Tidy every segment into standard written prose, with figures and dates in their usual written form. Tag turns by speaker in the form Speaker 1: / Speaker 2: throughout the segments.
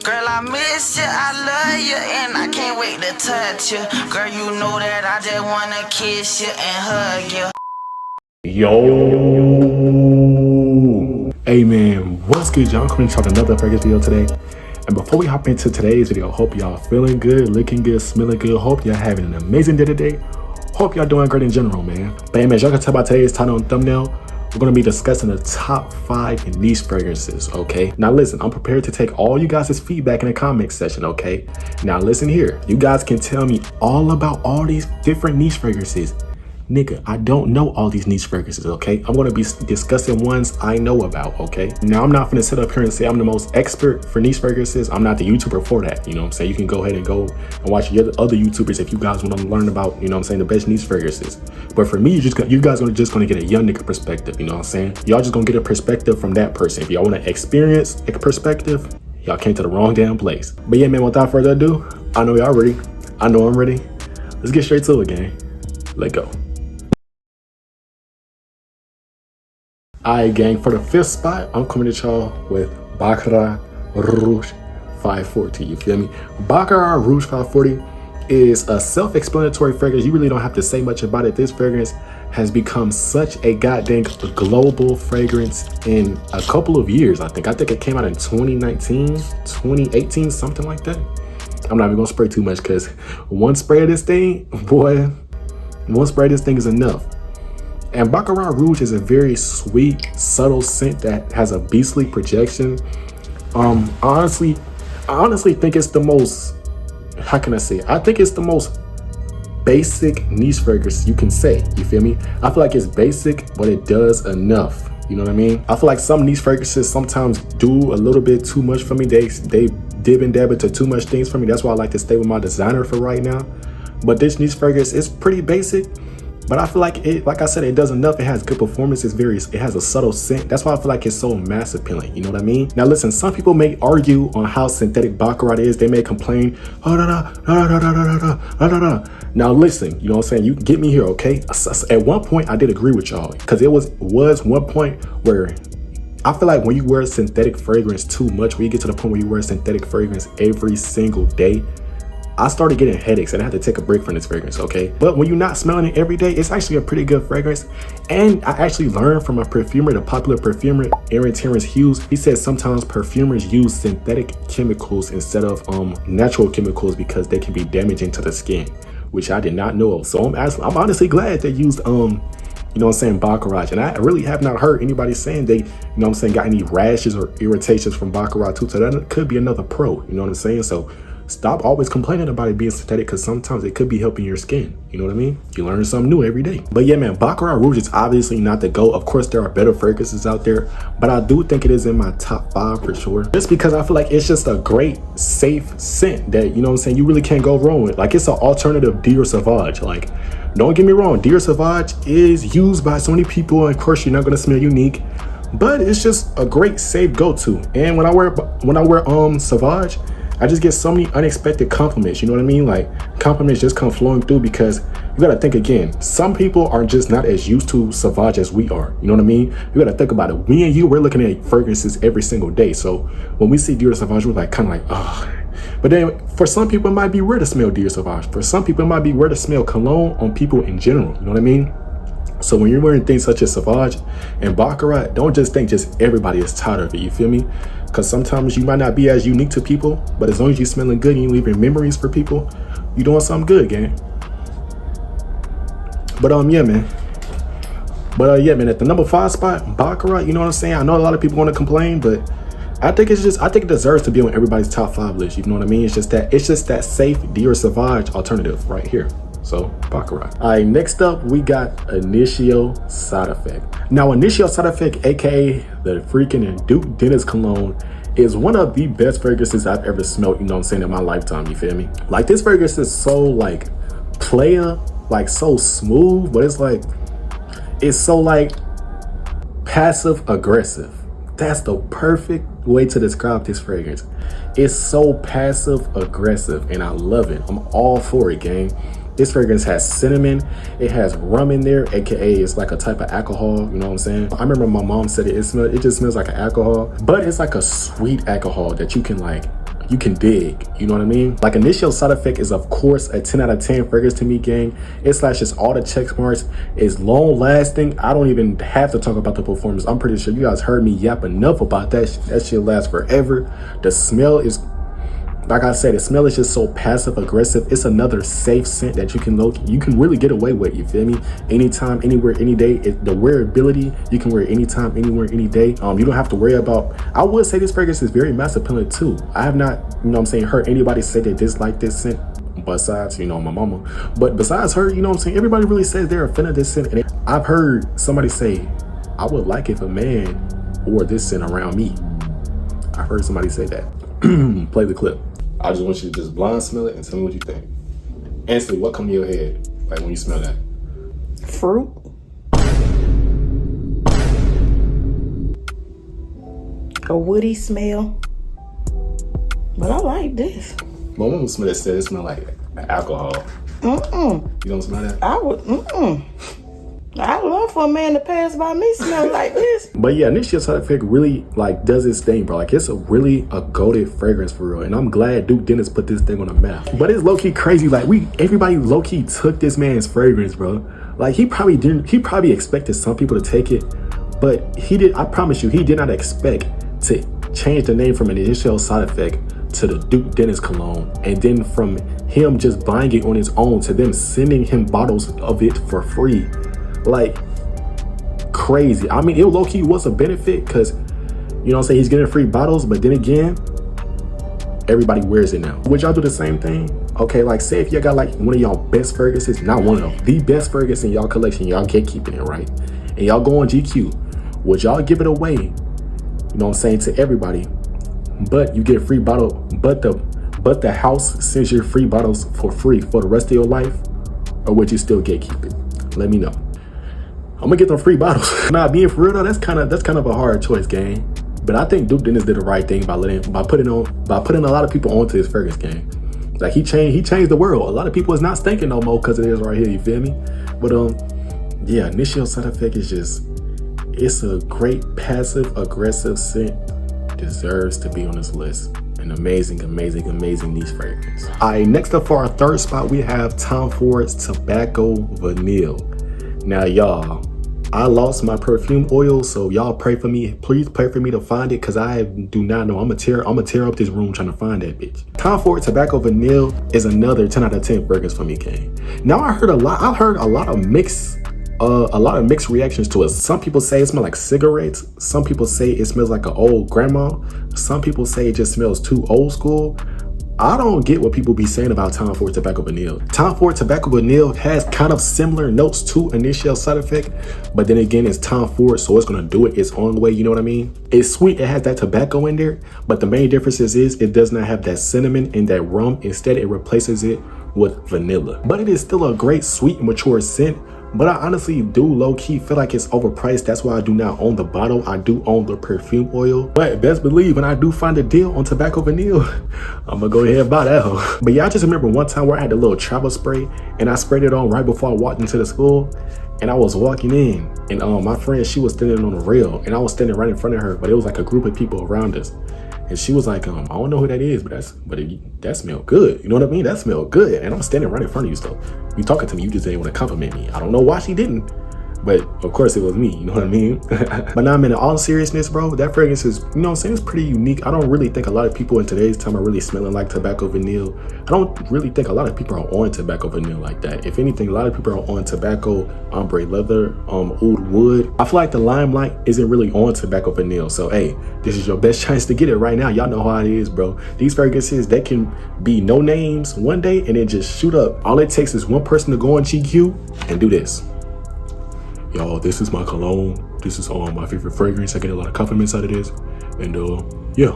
Speaker 1: Girl, I miss you, I love you, and I can't wait to touch you. Girl, you know that I just wanna kiss you and hug you.
Speaker 2: Yo, hey man, what's good, y'all? I'm coming to try another fragrance video today. And before we hop into today's video, hope y'all feeling good, looking good, smelling good. Hope y'all having an amazing day today. Hope y'all doing great in general, man. But hey man, as y'all can tell by today's title and thumbnail, we're gonna be discussing the top 5 niche fragrances, okay? Now listen, I'm prepared to take all you guys' feedback in the comment section, okay? Now listen here, you guys can tell me all about all these different niche fragrances. Nigga, I don't know all these niche fragrances, okay? I'm gonna be discussing ones I know about, okay? Now, I'm not gonna sit up here and say I'm the most expert for niche fragrances. I'm not the YouTuber for that, you know what I'm saying? You can go ahead and go and watch the other YouTubers if you guys wanna learn about, you know what I'm saying, the best niche fragrances. But for me, you guys are just gonna get a young nigga perspective, you know what I'm saying? Y'all just gonna get a perspective from that person. If y'all wanna experience a perspective, y'all came to the wrong damn place. But yeah, man, without further ado, I know y'all ready. I know I'm ready. Let's get straight to it, gang. Let's go. Alright gang, for the 5th spot, I'm coming to y'all with Baccarat Rouge 540, you feel me? Baccarat Rouge 540 is a self-explanatory fragrance. You really don't have to say much about it. This fragrance has become such a goddamn global fragrance in a couple of years, I think. I think it came out in 2019, 2018, something like that. I'm not even gonna spray too much because one spray of this thing, boy, one spray of this thing is enough. And Baccarat Rouge is a very sweet, subtle scent that has a beastly projection. I honestly think it's the most, how can I say it? I think it's the most basic niche fragrance you can say, you feel me? I feel like it's basic, but it does enough, you know what I mean? I feel like some niche fragrances sometimes do a little bit too much for me. They dib and dab into too much things for me. That's why I like to stay with my designer for right now. But this niche fragrance is pretty basic. But I feel like it, like I said, it does enough. It has good performance. It has a subtle scent. That's why I feel like it's so mass appealing. You know what I mean? Now listen, some people may argue on how synthetic Baccarat is. They may complain, oh, no. Now listen, you know what I'm saying? You get me here, okay? At one point, I did agree with y'all because it was one point where I feel like when you wear synthetic fragrance too much, when you get to the point where you wear synthetic fragrance every single day, I started getting headaches and I had to take a break from this fragrance, okay? But when you're not smelling it every day, it's actually a pretty good fragrance. And I actually learned from a perfumer, the popular perfumer, Aaron Terrence Hughes. He said sometimes perfumers use synthetic chemicals instead of natural chemicals because they can be damaging to the skin, which I did not know of. So I'm honestly glad they used, you know what I'm saying, Baccarat. And I really have not heard anybody saying they, you know what I'm saying, got any rashes or irritations from Baccarat too. So that could be another pro, you know what I'm saying? So stop always complaining about it being synthetic because sometimes it could be helping your skin. You know what I mean? You learn something new every day. But yeah, man, Baccarat Rouge is obviously not the GOAT. Of course, there are better fragrances out there, but I do think it is in my top 5 for sure. Just because I feel like it's just a great, safe scent that, you know what I'm saying, you really can't go wrong with. Like, it's an alternative Dior Sauvage. Like, don't get me wrong, Dior Sauvage is used by so many people, and of course, you're not gonna smell unique, but it's just a great, safe go-to. And when I wear Sauvage, I just get so many unexpected compliments, you know what I mean? Like, compliments just come flowing through because you gotta think again, some people are just not as used to Sauvage as we are, you know what I mean? You gotta think about it. Me and you, we're looking at fragrances every single day. So when we see Dior Sauvage, we're like, kind of like, oh. But then for some people, it might be weird to smell Dior Sauvage. For some people, it might be weird to smell cologne on people in general, you know what I mean? So when you're wearing things such as Sauvage and Baccarat, don't just think just everybody is tired of it, you feel me? Because sometimes you might not be as unique to people, but as long as you're smelling good and you're leaving memories for people, you're doing something good, gang. But yeah, man. At the number 5 spot, Baccarat, you know what I'm saying? I know a lot of people want to complain, but I think it deserves to be on everybody's top 5 list, you know what I mean? It's just that safe Dior Sauvage alternative right here. So Baccarat. All right, next up we got Initio Side Effect. Now Initio Side Effect, aka the freaking Duke Dennis cologne, is one of the best fragrances I've ever smelled, you know what I'm saying, in my lifetime, you feel me? Like, this fragrance is so like player, like so smooth, but it's so like passive aggressive. That's the perfect way to describe this fragrance. It's so passive aggressive and I love it. I'm all for it, gang. This fragrance has cinnamon, it has rum in there, aka it's like a type of alcohol, you know what I'm saying? I remember my mom said it just smells like an alcohol, but it's like a sweet alcohol that you can like you can dig, you know what I mean? Like Initial Side Effect is of course a 10 out of 10 fragrance to me, gang. It slashes all the check marks. It's long lasting. I don't even have to talk about the performance. I'm pretty sure you guys heard me yap enough about that. That shit lasts forever. The smell is, like I said, the smell is just so passive aggressive. It's another safe scent that you can really get away with, you feel me? Anytime, anywhere, any day. The wearability, you can wear it anytime, anywhere, any day. You don't have to worry about, I would say this fragrance is very mass appealing too. I have not, you know what I'm saying, heard anybody say they dislike this scent besides, you know, my mama. But besides her, you know what I'm saying, everybody really says they're a fan of this scent. And I've heard somebody say, I would like if a man wore this scent around me. I've heard somebody say that. Play the clip. I just want you to just blind smell it and tell me what you think. Instantly, what comes to your head, like when you smell that?
Speaker 3: Fruit. A woody smell. But I like this.
Speaker 2: My mom smell that said it smell like alcohol. You don't smell that?
Speaker 3: I would, I love for a man to pass by me smelling like this.
Speaker 2: But yeah, Initial Side Effect really like does its thing, bro. Like it's a goated fragrance for real. And I'm glad Duke Dennis put this thing on the map. But it's low-key crazy. Like everybody low-key took this man's fragrance, bro. Like he probably expected some people to take it, but I promise you, he did not expect to change the name from an Initial Side Effect to the Duke Dennis cologne, and then from him just buying it on his own to them sending him bottles of it for free. Like crazy. I mean, it low-key was a benefit because, you know what I'm saying, he's getting free bottles, but then again, everybody wears it now. Would y'all do the same thing? Okay, like say if y'all got like one of y'all best fragrances, not one of them, the best fragrance in y'all collection, y'all gatekeeping it, right? And y'all go on GQ, would y'all give it away, you know what I'm saying, to everybody, but you get a free bottle, but the house sends you free bottles for free for the rest of your life? Or would you still gatekeep it? Let me know. I'm gonna get them free bottles. Nah, being for real though, that's kind of a hard choice, gang. But I think Duke Dennis did the right thing by putting a lot of people onto his fragrance game. Like he changed the world. A lot of people is not stinking no more because it is right here. You feel me? But yeah, Initial Side Effect is it's a great passive aggressive scent. Deserves to be on this list. An amazing niche fragrance. All right, next up for our third spot, we have Tom Ford's Tobacco Vanille. Now, y'all, I lost my perfume oil, so y'all pray for me. Please pray for me to find it, because I do not know. I'm gonna tear up this room trying to find that bitch. Tom Ford Tobacco Vanille is another 10 out of 10 fragrance for me, gang. Now, I heard a lot of mixed reactions to it. Some people say it smells like cigarettes. Some people say it smells like an old grandma. Some people say it just smells too old school. I don't get what people be saying about Tom Ford Tobacco Vanille. Tom Ford Tobacco Vanille has kind of similar notes to Initial Side Effect, but then again, it's Tom Ford, so it's gonna do it its own way, you know what I mean? It's sweet, it has that tobacco in there, but the main difference is it does not have that cinnamon and that rum. Instead, it replaces it with vanilla. But it is still a great, sweet, mature scent. But I honestly do low-key feel like it's overpriced. That's why I do not own the bottle. I do own the perfume oil. But best believe when I do find a deal on Tobacco Vanille, I'm gonna go ahead and buy that hoe. But yeah, I just remember one time where I had a little travel spray and I sprayed it on right before I walked into the school. And I was walking in and my friend, she was standing on the rail and I was standing right in front of her, but it was like a group of people around us. And she was like, I don't know who that is, but that smelled good. You know what I mean? That smelled good. And I'm standing right in front of you still. You talking to me, you just didn't want to compliment me. I don't know why she didn't, but of course it was me, you know what I mean? But now, in all seriousness, bro, that fragrance is, you know what I'm saying, it's pretty unique. I don't really think a lot of people in today's time are really smelling like Tobacco Vanille. I don't really think a lot of people are on Tobacco Vanille like that. If anything, a lot of people are on tobacco, ombre leather, oud wood. I feel like the limelight isn't really on Tobacco Vanille. So hey, this is your best chance to get it right now. Y'all know how it is, bro. These fragrances, they can be no names one day and then just shoot up. All it takes is one person to go on GQ and do this. Y'all, this is my cologne. This is my favorite fragrance. I get a lot of compliments out of this. And yeah.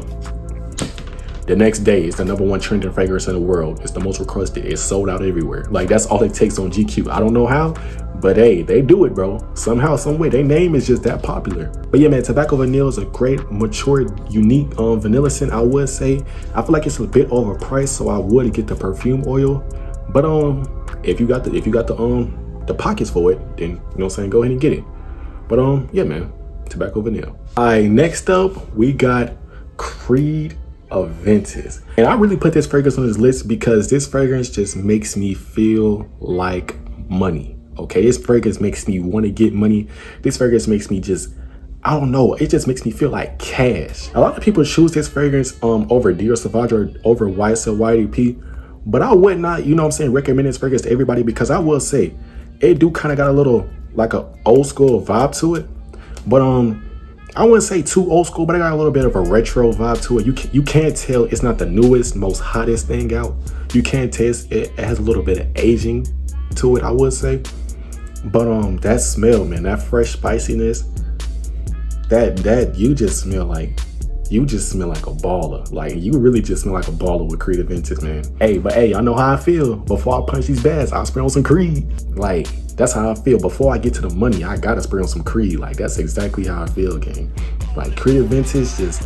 Speaker 2: The next day, it's the #1 trending fragrance in the world. It's the most requested. It's sold out everywhere. Like, that's all it takes on GQ. I don't know how, but hey, they do it, bro. Somehow, some way. Their name is just that popular. But yeah, man, Tobacco Vanille is a great, mature, unique vanilla scent, I would say. I feel like it's a bit overpriced, so I would get the perfume oil. But if you got the pockets for it, then, you know what I'm saying, go ahead and get it. But yeah, man, Tobacco Vanille. All right, next up we got Creed Aventus. And I really put this fragrance on this list because this fragrance just makes me feel like money. Okay, this fragrance makes me want to get money. This fragrance makes me just, I don't know, it just makes me feel like cash. A lot of people choose this fragrance over Dior Sauvage or over YSL YDP, but I would not, you know what I'm saying, recommend this fragrance to everybody, because I will say it do kind of got a little like a old school vibe to it. But I wouldn't say too old school, but I got a little bit of a retro vibe to it. You can't tell it's not the newest, most hottest thing out. You can't tell it has a little bit of aging to it, I would say. But that smell, man, that fresh spiciness, that you just smell like a baller. Like, you really just smell like a baller with Creed Aventus, man. Hey, I know how I feel. Before I punch these bags, I'll spray on some Creed. Like, that's how I feel. Before I get to the money, I gotta spray on some Creed. Like, that's exactly how I feel, gang. Like, Creed Aventus just,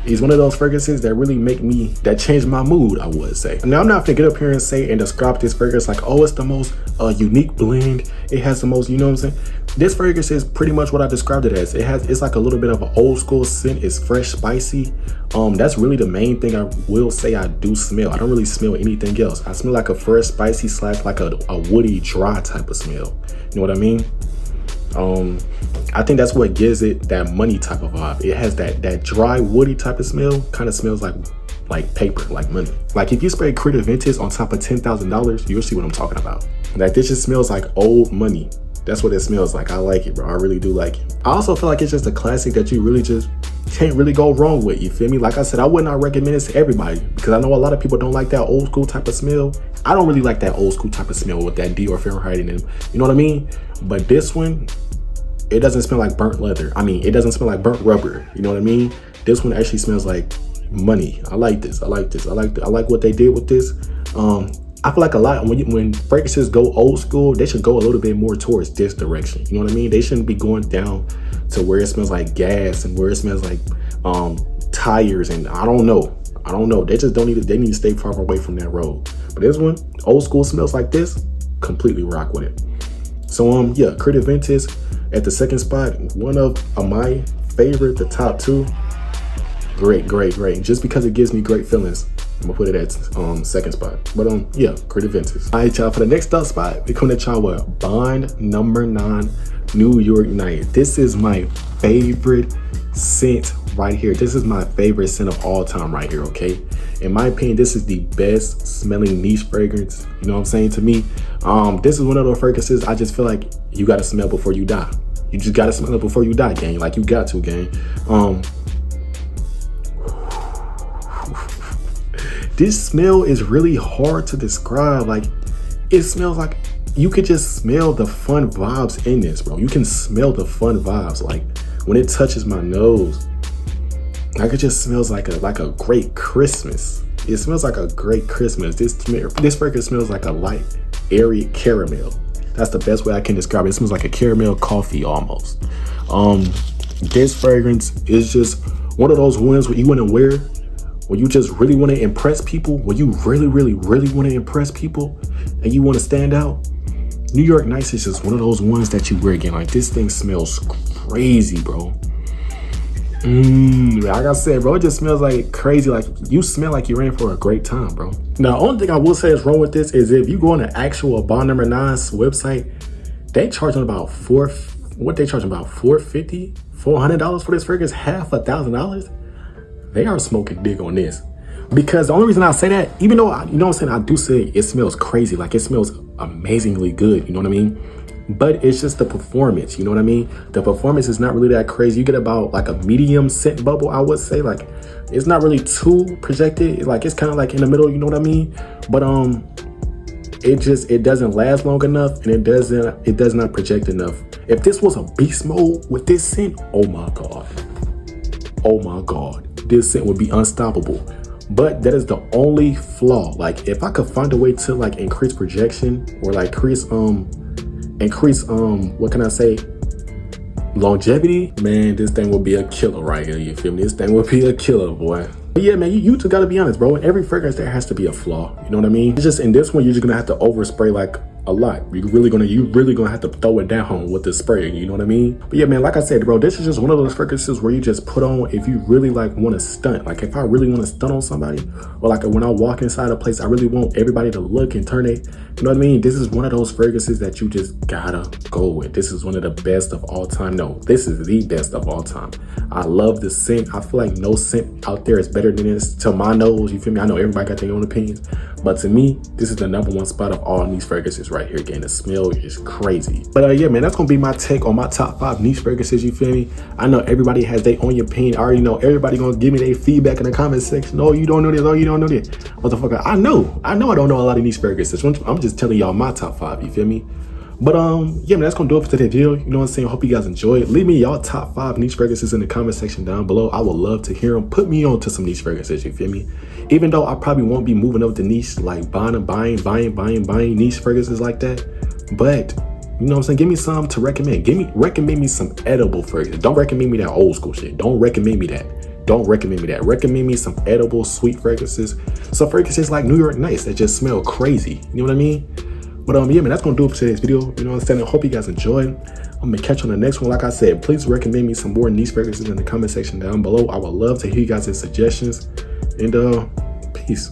Speaker 2: he's one of those fragrances that really make me, that change my mood, I would say. Now, I'm not gonna get up here and say and describe this fragrance like, oh, it's the most unique blend. It has the most, you know what I'm saying? This fragrance is pretty much what I described it as. It's like a little bit of an old school scent. It's fresh, spicy. That's really the main thing I will say I do smell. I don't really smell anything else. I smell like a fresh, spicy / like a woody, dry type of smell. You know what I mean? I think that's what gives it that money type of vibe. It has that dry, woody type of smell. Kind of smells like paper, like money. Like, if you spray Creed Aventus on top of $10,000, you'll see what I'm talking about. Like, this just smells like old money. That's what it smells like. I like it, bro. I really do like it. I also feel like it's just a classic that you really just can't really go wrong with. You feel me? Like I said, I would not recommend this to everybody, because I know a lot of people don't like that old school type of smell. I don't really like that old school type of smell with that Dior Fahrenheit in them. You know what I mean? But this one, it doesn't smell like burnt leather. I mean, it doesn't smell like burnt rubber. You know what I mean? This one actually smells like money. I like this. I like what they did with this. I feel like a lot when fragrances go old school, they should go a little bit more towards this direction. You know what I mean? They shouldn't be going down to where it smells like gas and where it smells like tires, and I don't know. They just don't need to, they need to stay far away from that road. But this one, old school smells like this, completely rock with it. So yeah, Creed Aventus at the second spot, one of my favorite, the top two. Great. Just because it gives me great feelings, I'm gonna put it at second spot. But yeah, Creed Aventus. All right, y'all, for the next up spot, we're coming at y'all with Bond number 9, New York Night. This is my favorite scent right here. This is my favorite scent of all time right here, okay? In my opinion, this is the best smelling niche fragrance. You know what I'm saying? To me, this is one of those fragrances I just feel like you gotta smell before you die. You just gotta smell it before you die, gang. Like, you got to, gang. This smell is really hard to describe. Like, it smells like you could just smell the fun vibes in this, bro. You can smell the fun vibes. Like, when it touches my nose, like, it just smells like a great Christmas. It smells like a great Christmas. This fragrance smells like a light, airy caramel. That's the best way I can describe it. It smells like a caramel coffee almost. This fragrance is just one of those ones where you want to wear when you just really want to impress people, when you really want to impress people and you want to stand out. New York Nights is just one of those ones that you wear again. Like, this thing smells crazy, bro. Like I said, bro, it just smells like crazy. Like, you smell like you're in for a great time, bro. Now, the only thing I will say is wrong with this is if you go on the actual Bond number 9's website, they charging about $450, $400 for this fragrance, $1,000. They are smoking dig on this. Because the only reason I say that, even though, you know what I'm saying, I do say it smells crazy, like it smells amazingly good, you know what I mean? But it's just the performance, you know what I mean? The performance is not really that crazy. You get about like a medium scent bubble, I would say. Like, it's not really too projected. Like, it's kind of like in the middle, you know what I mean? But it doesn't last long enough, and it does not project enough. If this was a beast mode with this scent, oh my God, this scent would be unstoppable. But that is the only flaw. Like, if I could find a way to like increase projection or like increase what can I say, longevity, man, this thing will be a killer right here. You feel me? This thing will be a killer, boy. But yeah, man, you just gotta be honest, bro. In every fragrance there has to be a flaw, you know what I mean? It's just in this one, you're just gonna have to overspray like a lot. You really gonna have to throw it down with the spray, you know what I mean? But yeah, man, like I said, bro, this is just one of those fragrances where you just put on if you really like want to stunt. Like if I really want to stunt on somebody, or like when I walk inside a place, I really want everybody to look and turn it, you know what I mean? This is one of those fragrances that you just gotta go with. This is one of the best of all time. No, this is the best of all time. I love the scent. I feel like no scent out there is better than this to my nose, you feel me? I know everybody got their own opinions, but to me, this is the #1 spot of all these fragrances right here. Again, the smell is crazy. But yeah, man, that's gonna be my take on my top 5 niche fragrances, you feel me? I know everybody has their own opinion. I already know everybody gonna give me their feedback in the comment section. Oh, you don't know this, oh, you don't know this. Motherfucker, I know I don't know a lot of these fragrances. I'm just telling y'all my top 5, you feel me? But yeah, man, that's gonna do it for today's video. You know what I'm saying? Hope you guys enjoyed. Leave me y'all top 5 niche fragrances in the comment section down below. I would love to hear them. Put me on to some niche fragrances, you feel me? Even though I probably won't be moving up the niche, like buying niche fragrances like that. But you know what I'm saying? Give me some to recommend. Recommend me some edible fragrances. Don't recommend me that old school shit. Don't recommend me that. Recommend me some edible, sweet fragrances. Some fragrances like New York Nights that just smell crazy. You know what I mean? But yeah, man, that's gonna do it for today's video. You know what I'm saying? I hope you guys enjoyed. I'm gonna catch you on the next one. Like I said, please recommend me some more niche fragrances in the comment section down below. I would love to hear you guys' suggestions. And peace.